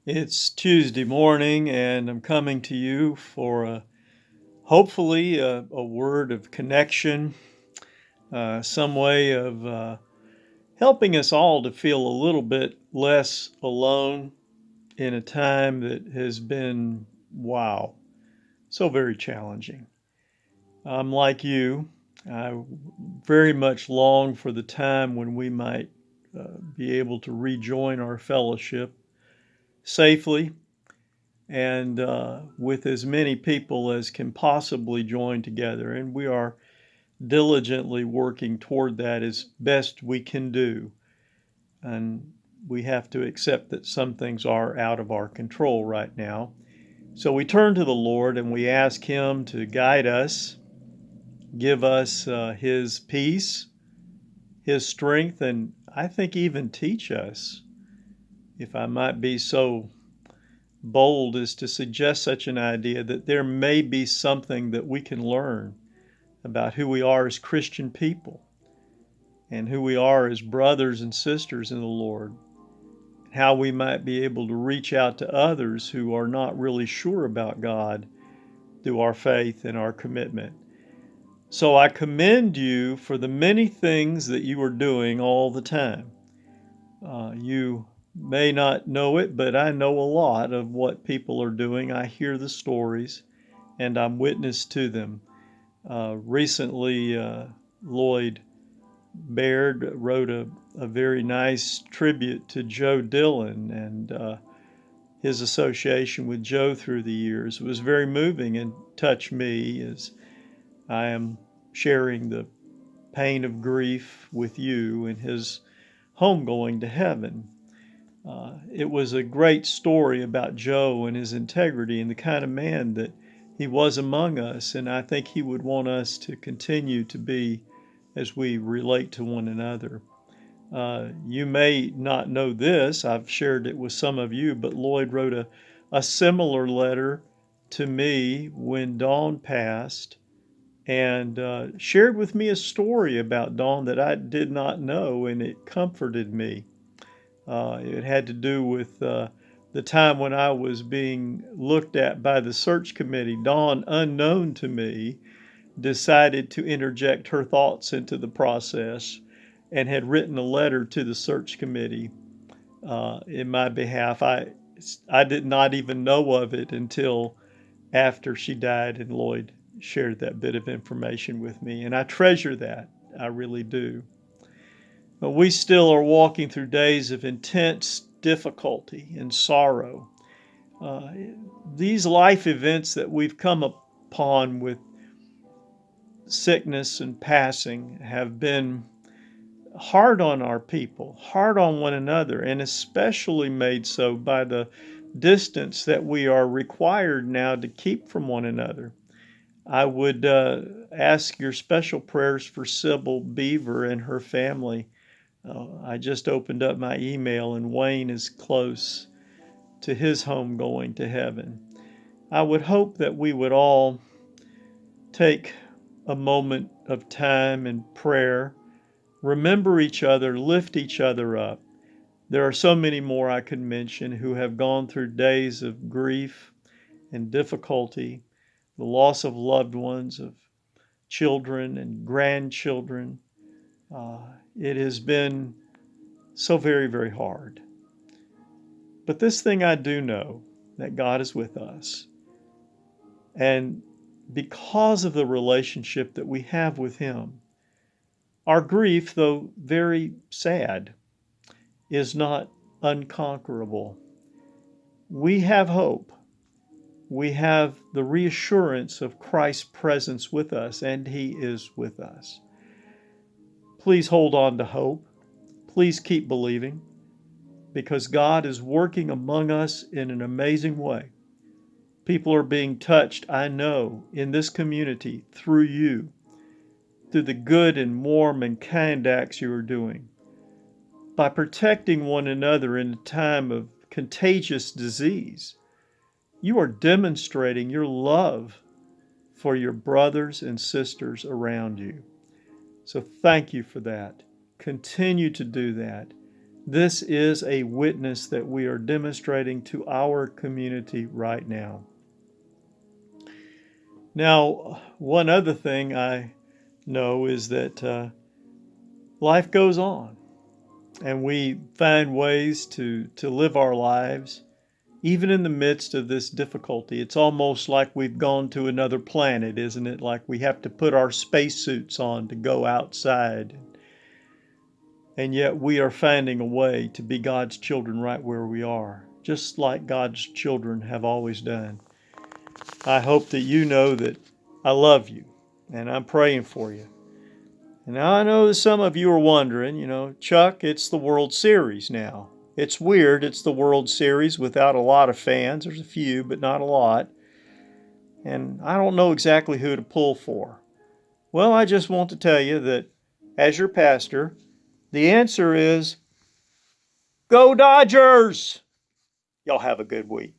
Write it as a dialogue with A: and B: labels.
A: It's Tuesday morning, and I'm coming to you for hopefully a word of connection, some way of helping us all to feel a little bit less alone in a time that has been, wow, so very challenging. I'm like you. I very much long for the time when we might be able to rejoin our fellowship safely and with as many people as can possibly join together. And we are diligently working toward that as best we can do. And we have to accept that some things are out of our control right now. So we turn to the Lord and we ask Him to guide us, give us His peace, His strength, and I think even teach us, if I might be so bold as to suggest such an idea, that there may be something that we can learn about who we are as Christian people and who we are as brothers and sisters in the Lord, how we might be able to reach out to others who are not really sure about God through our faith and our commitment. So I commend you for the many things that you are doing all the time. You may not know it, but I know a lot of what people are doing. I hear the stories and I'm witness to them. Recently, Lloyd Baird wrote a very nice tribute to Joe Dillon and his association with Joe through the years. It was very moving and touched me as I am sharing the pain of grief with you and his home going to heaven. It was a great story about Joe and his integrity and the kind of man that he was among us, and I think he would want us to continue to be as we relate to one another. You may not know this, I've shared it with some of you, but Lloyd wrote a similar letter to me when Dawn passed and shared with me a story about Dawn that I did not know, and it comforted me. It had to do with the time when I was being looked at by the search committee. Dawn, unknown to me, decided to interject her thoughts into the process and had written a letter to the search committee in my behalf. I did not even know of it until after she died, and Lloyd shared that bit of information with me. And I treasure that. I really do. But we still are walking through days of intense difficulty and sorrow. Uh, these life events that we've come upon with sickness and passing have been hard on our people, hard on one another, and especially made so by the distance that we are required now to keep from one another. I would ask your special prayers for Sybil Beaver and her family. I just opened up my email, and Wayne is close to his home going to heaven. I would hope that we would all take a moment of time and prayer, remember each other, lift each other up. There are so many more I could mention who have gone through days of grief and difficulty, the loss of loved ones, of children and grandchildren. Uh, it has been so very, very hard. But this thing I do know, that God is with us. And because of the relationship that we have with Him, our grief, though very sad, is not unconquerable. We have hope. We have the reassurance of Christ's presence with us, and He is with us. Please hold on to hope. Please keep believing, because God is working among us in an amazing way. People are being touched, I know, in this community through you, through the good and warm and kind acts you are doing. By protecting one another in a time of contagious disease, you are demonstrating your love for your brothers and sisters around you. So thank you for that. Continue to do that. This is a witness that we are demonstrating to our community right now. Now, one other thing I know is that life goes on, and we find ways to live our lives even in the midst of this difficulty. It's almost like we've gone to another planet, isn't it? Like we have to put our spacesuits on to go outside. And yet we are finding a way to be God's children right where we are, just like God's children have always done. I hope that you know that I love you and I'm praying for you. And now I know that some of you are wondering, Chuck, it's the World Series now. It's weird. It's the World Series without a lot of fans. There's a few, but not a lot. And I don't know exactly who to pull for. Well, I just want to tell you that as your pastor, the answer is go Dodgers! Y'all have a good week.